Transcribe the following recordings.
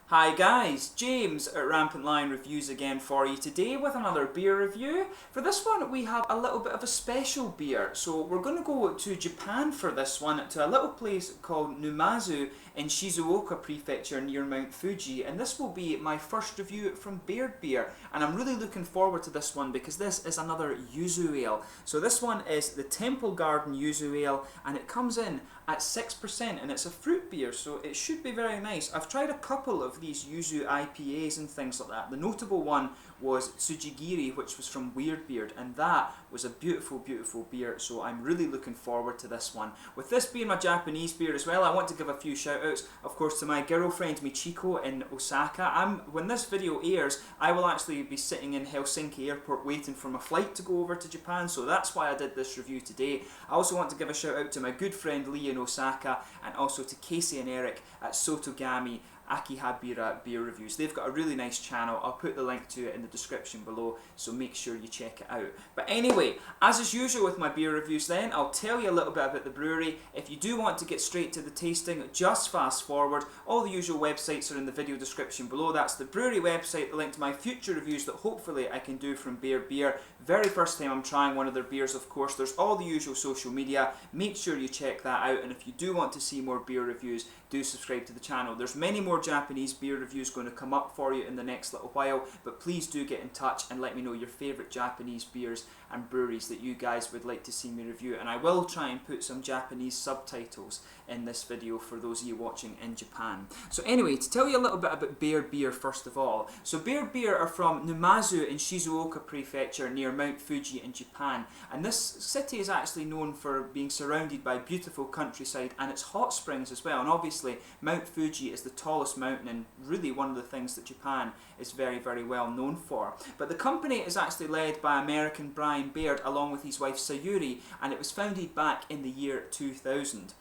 Hi guys, James at RampantLionReviews again for you today with another beer review. For this one we have a little bit of a special beer. So we're going to go to Japan for this one, to a little place called Numazu in Shizuoka Prefecture near Mount Fuji, and this will be my first review from Baird Beer, and I'm really looking forward to this one because this is another Yuzu Ale. So this one is the Temple Garden Yuzu Ale, and it comes in at 6% and it's a fruit beer, so it should be very nice. I've tried a couple of these Yuzu IPAs and things like that. The notable one was Tsujigiri, which was from Baird Beer, and that was a beautiful, beautiful beer, so I'm really looking forward to this one. With this being my Japanese beer as well, I want to give a few shout outs, of course, to my girlfriend Michiko in Osaka. When this video airs, I will actually be sitting in Helsinki airport waiting for my flight to go over to Japan, so that's why I did this review today. I also want to give a shout out to my good friend Lee in Osaka, and also to Casey and Eric at Sotogami Akihabeera Beer Reviews. They've got a really nice channel. I'll put the link to it in the description below, so make sure you check it out. But anyway, as is usual with my beer reviews then, I'll tell you a little bit about the brewery. If you do want to get straight to the tasting, just fast forward. All the usual websites are in the video description below. That's the brewery website, the link to my future reviews that hopefully I can do from Baird Beer. Very first time I'm trying one of their beers, of course. There's all the usual social media. Make sure you check that out, and if you do want to see more beer reviews, do subscribe to the channel. There's many more Japanese beer reviews going to come up for you in the next little while, but please do get in touch and let me know your favourite Japanese beers and breweries that you guys would like to see me review, and I will try and put some Japanese subtitles in this video for those of you watching in Japan. So anyway, to tell you a little bit about Baird Beer first of all. So Baird Beer are from Numazu in Shizuoka Prefecture near Mount Fuji in Japan, and this city is actually known for being surrounded by beautiful countryside and its hot springs as well, and obviously Mount Fuji is the tallest mountain and really one of the things that Japan is very, very well known for. But the company is actually led by American Brian Baird along with his wife Sayuri, and it was founded back in the year 2000.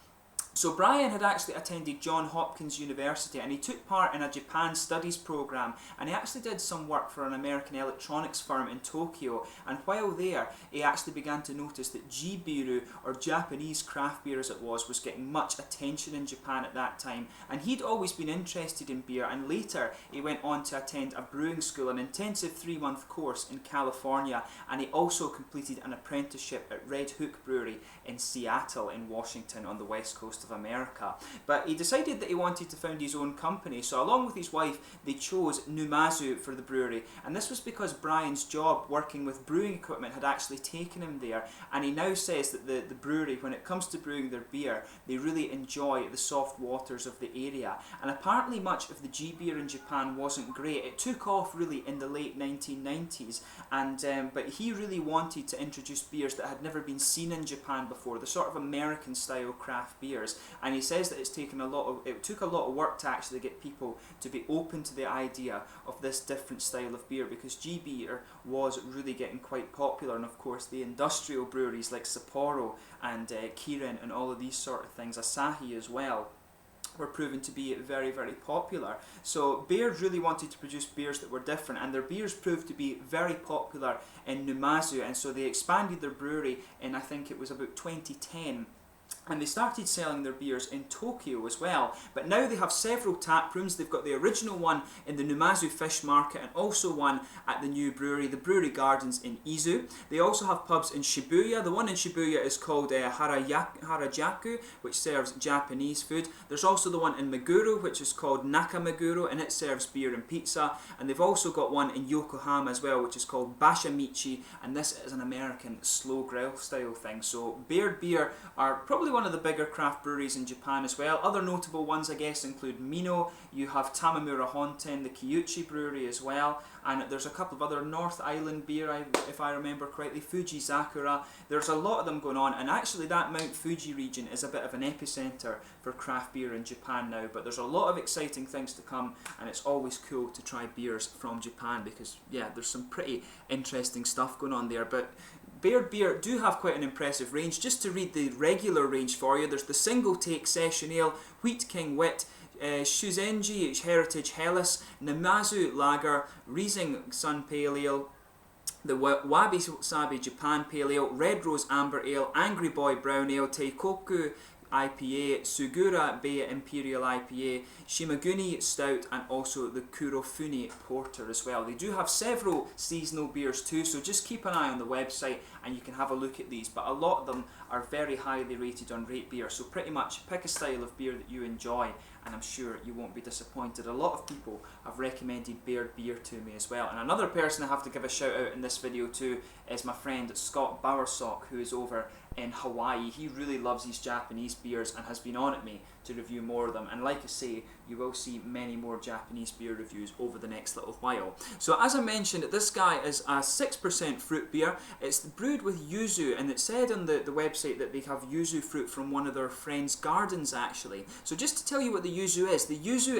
So Brian had actually attended Johns Hopkins University, and he took part in a Japan studies program, and he actually did some work for an American electronics firm in Tokyo, and while there he actually began to notice that G-Biru, or Japanese craft beer as it was getting much attention in Japan at that time, and he'd always been interested in beer, and later he went on to attend a brewing school, an intensive 3-month course in California, and he also completed an apprenticeship at Red Hook Brewery in Seattle in Washington on the west coast of America. But he decided that he wanted to found his own company, so along with his wife they chose Numazu for the brewery, and this was because Brian's job working with brewing equipment had actually taken him there, and he now says that the brewery, when it comes to brewing their beer, they really enjoy the soft waters of the area. And apparently much of the G beer in Japan wasn't great. It took off really in the late 1990s, and but he really wanted to introduce beers that had never been seen in Japan before, the sort of American style craft beers. And he says that it took a lot of work to actually get people to be open to the idea of this different style of beer, because G beer was really getting quite popular, and of course the industrial breweries like Sapporo and Kirin and all of these sort of things, Asahi as well, were proven to be very, very popular. So Baird really wanted to produce beers that were different, and their beers proved to be very popular in Numazu, and so they expanded their brewery in, I think it was about 2010. And they started selling their beers in Tokyo as well. But now they have several tap rooms. They've got the original one in the Numazu Fish Market, and also one at the new brewery, the Brewery Gardens in Izu. They also have pubs in Shibuya. The one in Shibuya is called Harajaku, which serves Japanese food. There's also the one in Meguro, which is called Nakameguro, and it serves beer and pizza. And they've also got one in Yokohama as well, which is called Bashamichi, and this is an American slow grill style thing. So Baird Beer are probably one of the bigger craft breweries in Japan as well. Other notable ones, I guess, include Mino, you have Tamamura Honten, the Kiyuchi brewery as well, and there's a couple of other North Island beer, if I remember correctly, Fuji Zakura. There's a lot of them going on, and actually that Mount Fuji region is a bit of an epicenter for craft beer in Japan now, but there's a lot of exciting things to come, and it's always cool to try beers from Japan because, yeah, there's some pretty interesting stuff going on there. But Baird Beer do have quite an impressive range. Just to read the regular range for you, there's the Single Take Session Ale, Wheat King Wit, Shuzenji Heritage Helles, Numazu Lager, Riesling Sun Pale Ale, the Wabi Sabi Japan Pale Ale, Red Rose Amber Ale, Angry Boy Brown Ale, Teikoku IPA, Sugura Bay Imperial IPA, Shimaguni Stout, and also the Kurofune Porter as well. They do have several seasonal beers too, so just keep an eye on the website and you can have a look at these, but a lot of them are very highly rated on Rate Beer, so pretty much pick a style of beer that you enjoy and I'm sure you won't be disappointed. A lot of people have recommended Baird Beer to me as well, and another person I have to give a shout out in this video too is my friend Scott Bowersock, who is over in Hawaii. He really loves these Japanese beers and has been on at me to review more of them, and like I say, you will see many more Japanese beer reviews over the next little while. So as I mentioned, this guy is a 6% fruit beer. It's brewed with yuzu, and it said on the website that they have yuzu fruit from one of their friends' gardens actually. So just to tell you what the yuzu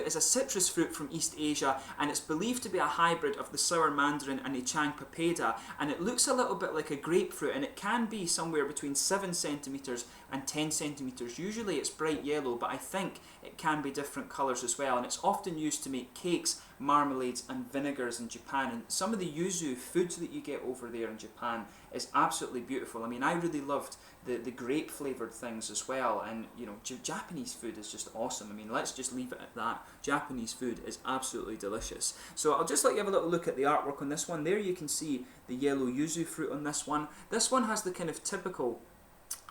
is a citrus fruit from East Asia, and it's believed to be a hybrid of the sour mandarin and the Chang papeda, and it looks a little bit like a grapefruit, and it can be somewhere between 7 centimeters and 10 centimeters. Usually it's bright yellow, but I think it can be different colours as well, and it's often used to make cakes, marmalades and vinegars in Japan. And some of the yuzu foods that you get over there in Japan is absolutely beautiful. I mean, I really loved the grape flavoured things as well, and you know, Japanese food is just awesome. I mean, let's just leave it at that. Japanese food is absolutely delicious. So I'll just let you have a little look at the artwork on this one. There you can see the yellow yuzu fruit on this one. This one has the kind of typical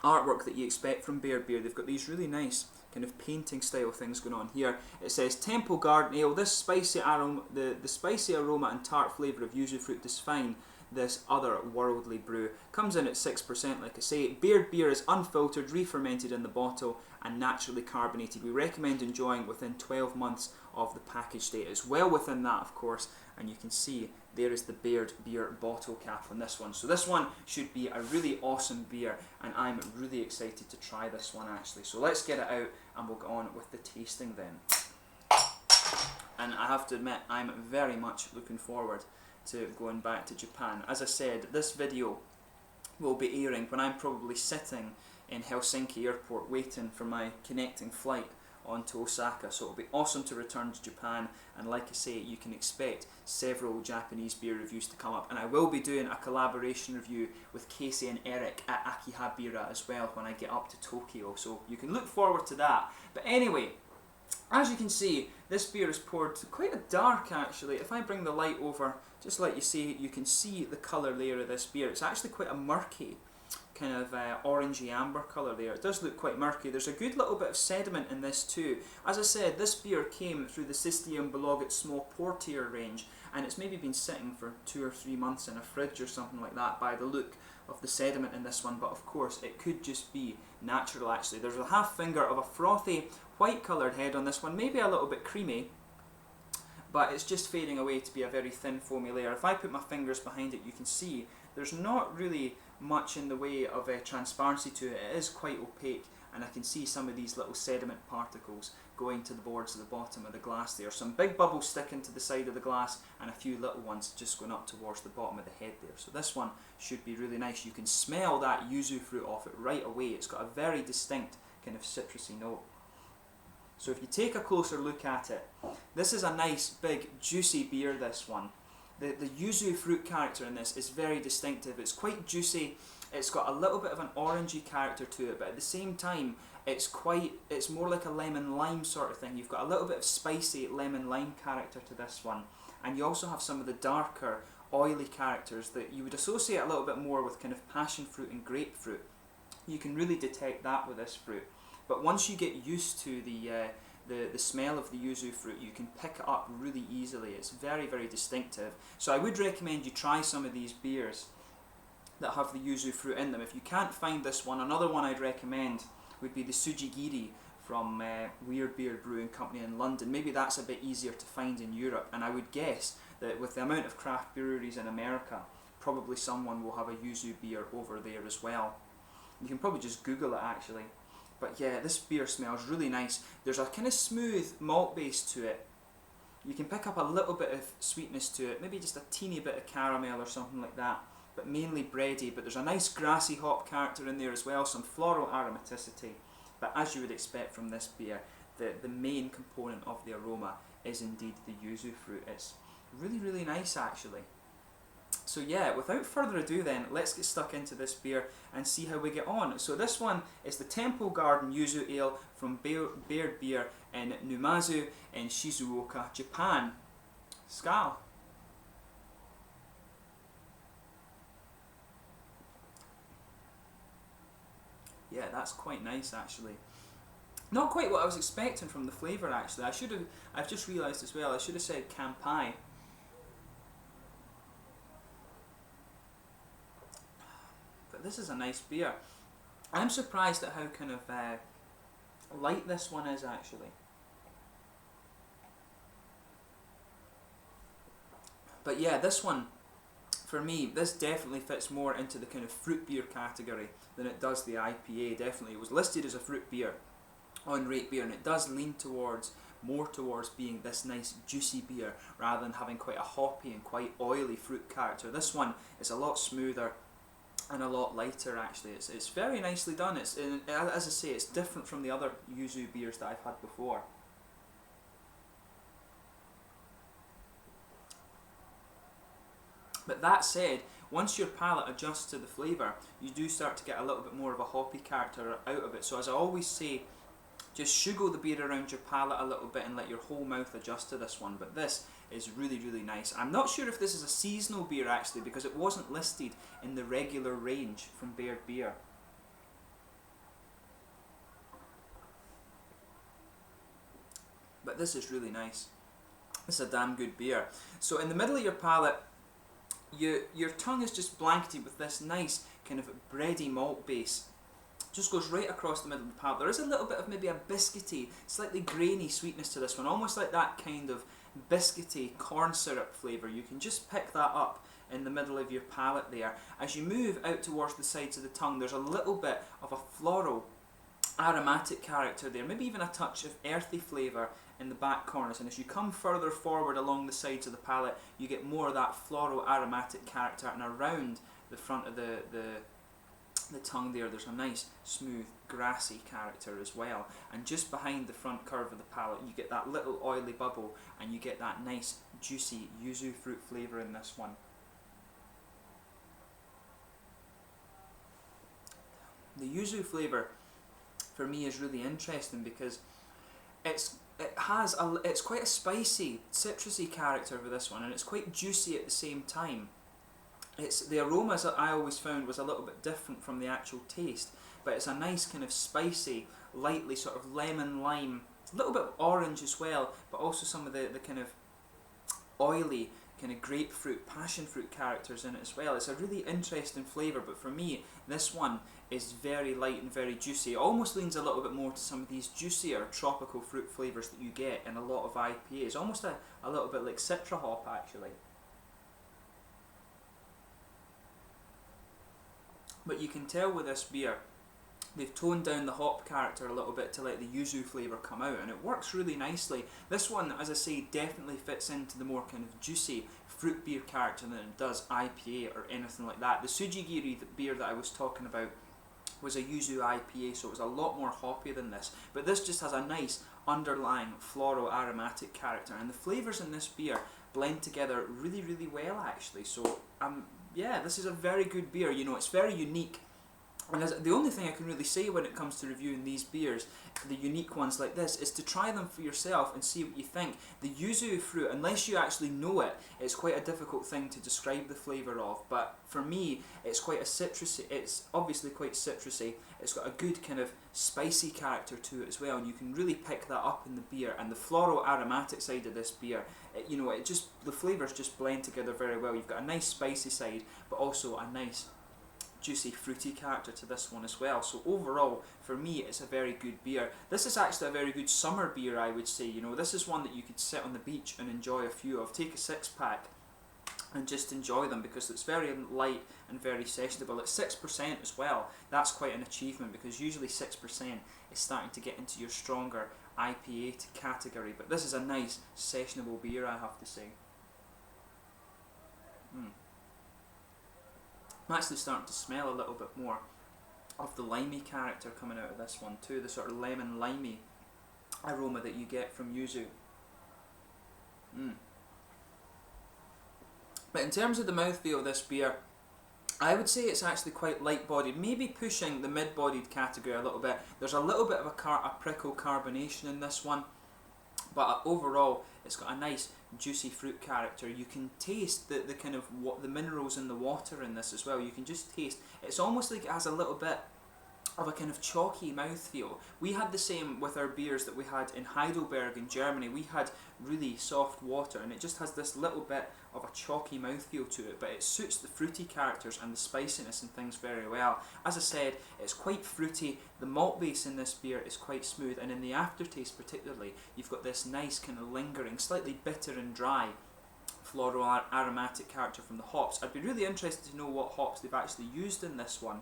artwork that you expect from Baird Beer. They've got these really nice kind of painting style things going on here. It says Temple Garden Ale. This spicy aroma, the spicy aroma and tart flavour of yuzu fruit define this otherworldly brew. Comes in at 6%, like I say. Baird Beer is unfiltered, re-fermented in the bottle and naturally carbonated. We recommend enjoying within 12 months of the package date. It's well within that, of course, and you can see there is the Baird Beer bottle cap on this one. So this one should be a really awesome beer, and I'm really excited to try this one actually. So let's get it out and we'll get on with the tasting then. And I have to admit, I'm very much looking forward to going back to Japan. As I said, this video will be airing when I'm probably sitting in Helsinki airport waiting for my connecting flight on to Osaka, so it'll be awesome to return to Japan, and like I say, you can expect several Japanese beer reviews to come up, and I will be doing a collaboration review with Casey and Eric at Akihabeera as well when I get up to Tokyo, so you can look forward to that. But anyway, as you can see, this beer is poured quite a dark actually. If I bring the light over, just like you see, you can see the colour layer of this beer. It's actually quite a murky kind of orangey amber colour there. It does look quite murky. There's a good little bit of sediment in this too. As I said, this beer came through the System Bolaget small portier range, and it's maybe been sitting for 2 or 3 months in a fridge or something like that by the look of the sediment in this one, but of course it could just be natural actually. There's a half finger of a frothy white coloured head on this one, maybe a little bit creamy, but it's just fading away to be a very thin foamy layer. If I put my fingers behind it, you can see there's not really much in the way of transparency to it. It is quite opaque, and I can see some of these little sediment particles going to the boards at the bottom of the glass there. Some big bubbles sticking to the side of the glass and a few little ones just going up towards the bottom of the head there. So this one should be really nice. You can smell that yuzu fruit off it right away. It's got a very distinct kind of citrusy note. So if you take a closer look at it, this is a nice big juicy beer, this one. The yuzu fruit character in this is very distinctive. It's quite juicy, it's got a little bit of an orangey character to it, but at the same time it's more like a lemon lime sort of thing. You've got a little bit of spicy lemon lime character to this one, and you also have some of the darker oily characters that you would associate a little bit more with kind of passion fruit and grapefruit. You can really detect that with this fruit, but once you get used to the smell of the yuzu fruit, you can pick it up really easily. It's very, very distinctive. So I would recommend you try some of these beers that have the yuzu fruit in them. If you can't find this one, another one I'd recommend would be the Sujigiri from Weird Beer Brewing Company in London. Maybe that's a bit easier to find in Europe, and I would guess that with the amount of craft breweries in America, probably someone will have a yuzu beer over there as well. You can probably just Google it actually. But yeah, this beer smells really nice. There's a kind of smooth malt base to it. You can pick up a little bit of sweetness to it, maybe just a teeny bit of caramel or something like that, but mainly bready. But there's a nice grassy hop character in there as well, some floral aromaticity. But as you would expect from this beer, the main component of the aroma is indeed the yuzu fruit. It's really, really nice actually. So yeah, without further ado then, let's get stuck into this beer and see how we get on. So this one is the Temple Garden Yuzu Ale from Baird Beer in Numazu in Shizuoka, Japan. Skal. Yeah, that's quite nice actually. Not quite what I was expecting from the flavour actually. I've just realised as well, I should have said Kampai. But this is a nice beer. I'm surprised at how kind of light this one is actually. But yeah, this one, for me, this definitely fits more into the kind of fruit beer category than it does the IPA, definitely. It was listed as a fruit beer on Rate Beer, and it does lean more towards being this nice juicy beer rather than having quite a hoppy and quite oily fruit character. This one is a lot smoother and a lot lighter actually. It's very nicely done. As I say, it's different from the other yuzu beers that I've had before. But that said, once your palate adjusts to the flavour, you do start to get a little bit more of a hoppy character out of it. So as I always say, just shugo the beer around your palate a little bit and let your whole mouth adjust to this one. But this is really, really nice. I'm not sure if this is a seasonal beer actually, because it wasn't listed in the regular range from Baird Beer. But this is really nice. This is a damn good beer. So in the middle of your palate, your tongue is just blanketed with this nice kind of bready malt base. Just goes right across the middle of the palate. There is a little bit of maybe a biscuity, slightly grainy sweetness to this one, almost like that kind of biscuity corn syrup flavour. You can just pick that up in the middle of your palate there. As you move out towards the sides of the tongue, there's a little bit of a floral aromatic character there, maybe even a touch of earthy flavour in the back corners, and as you come further forward along the sides of the palate, you get more of that floral aromatic character, and around the front of the tongue there's a nice smooth grassy character as well, and just behind the front curve of the palate you get that little oily bubble and you get that nice juicy yuzu fruit flavour in this one. The yuzu flavour for me is really interesting because it's quite a spicy, citrusy character for this one, and it's quite juicy at the same time. The aromas that I always found was a little bit different from the actual taste, but it's a nice kind of spicy, lightly sort of lemon lime, a little bit of orange as well, but also some of the kind of oily kind of grapefruit, passion fruit characters in it as well. It's a really interesting flavour, but for me, this one is very light and very juicy. It almost leans a little bit more to some of these juicier tropical fruit flavours that you get in a lot of IPAs. Almost a little bit like Citra Hop actually. But you can tell with this beer, they've toned down the hop character a little bit to let the yuzu flavour come out, and it works really nicely. This one, as I say, definitely fits into the more kind of juicy fruit beer character than it does IPA or anything like that. The Sujigiri beer that I was talking about was a yuzu IPA, so it was a lot more hoppy than this, but this just has a nice underlying floral aromatic character, and the flavours in this beer blend together really, really well actually. So yeah, this is a very good beer. You know, it's very unique, and the only thing I can really say when it comes to reviewing these beers, the unique ones like this, is to try them for yourself and see what you think. The yuzu fruit, unless you actually know it, it's quite a difficult thing to describe the flavour of, but for me it's quite a citrusy, it's obviously quite citrusy, it's got a good kind of spicy character to it as well, and you can really pick that up in the beer. And the floral aromatic side of this beer, the flavours just blend together very well. You've got a nice spicy side, but also a nice juicy fruity character to this one as well. So overall, for me, it's a very good beer. This is actually a very good summer beer, I would say. You know, this is one that you could sit on the beach and enjoy a few of. Take a 6-pack and just enjoy them, because it's very light and very sessionable. It's 6% as well. That's quite an achievement, because usually 6% is starting to get into your stronger IPA category. But this is a nice sessionable beer, I have to say. I'm actually starting to smell a little bit more of the limey character coming out of this one too, the sort of lemon limey aroma that you get from yuzu. But in terms of the mouthfeel of this beer, I would say it's actually quite light-bodied, maybe pushing the mid-bodied category a little bit. There's a little bit of a prickle carbonation in this one, but overall it's got a nice juicy fruit character. You can taste the kind of the minerals in the water in this as well. You can just taste, it's almost like it has a little bit of a kind of chalky mouthfeel. We had the same with our beers that we had in Heidelberg in Germany. We had really soft water and it just has this little bit of a chalky mouthfeel to it, but it suits the fruity characters and the spiciness and things very well. As I said, it's quite fruity. The malt base in this beer is quite smooth, and in the aftertaste particularly, you've got this nice kind of lingering, slightly bitter and dry floral aromatic character from the hops. I'd be really interested to know what hops they've actually used in this one,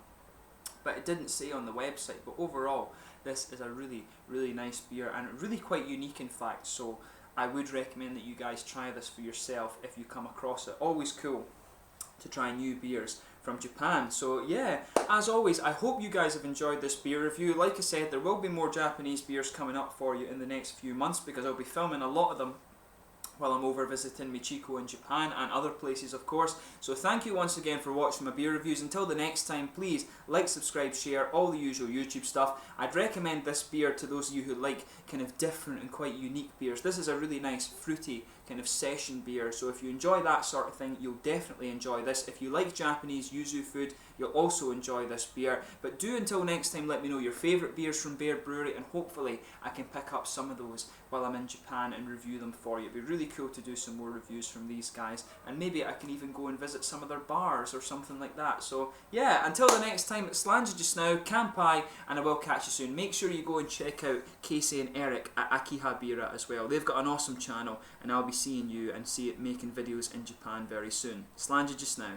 but it didn't say on the website. But overall, this is a really, really nice beer, and really quite unique in fact, so I would recommend that you guys try this for yourself if you come across it. Always cool to try new beers from Japan. So yeah, as always, I hope you guys have enjoyed this beer review. Like I said, there will be more Japanese beers coming up for you in the next few months, because I'll be filming a lot of them while I'm over visiting Michiko in Japan and other places of course. So thank you once again for watching my beer reviews. Until the next time, please like, subscribe, share, all the usual YouTube stuff. I'd recommend this beer to those of you who like kind of different and quite unique beers. This is a really nice fruity kind of session beer, so if you enjoy that sort of thing, you'll definitely enjoy this. If you like Japanese yuzu food, you'll also enjoy this beer. But do, until next time, let me know your favourite beers from Baird Brewery, and hopefully I can pick up some of those while I'm in Japan and review them for you. It'd be really cool to do some more reviews from these guys, and maybe I can even go and visit some of their bars or something like that. So yeah, until the next time, it's Slange just now, Kanpai, and I will catch you soon. Make sure you go and check out Casey and Eric at Akihabeera as well. They've got an awesome channel, and I'll be seeing you and see it making videos in Japan very soon. Slange just now.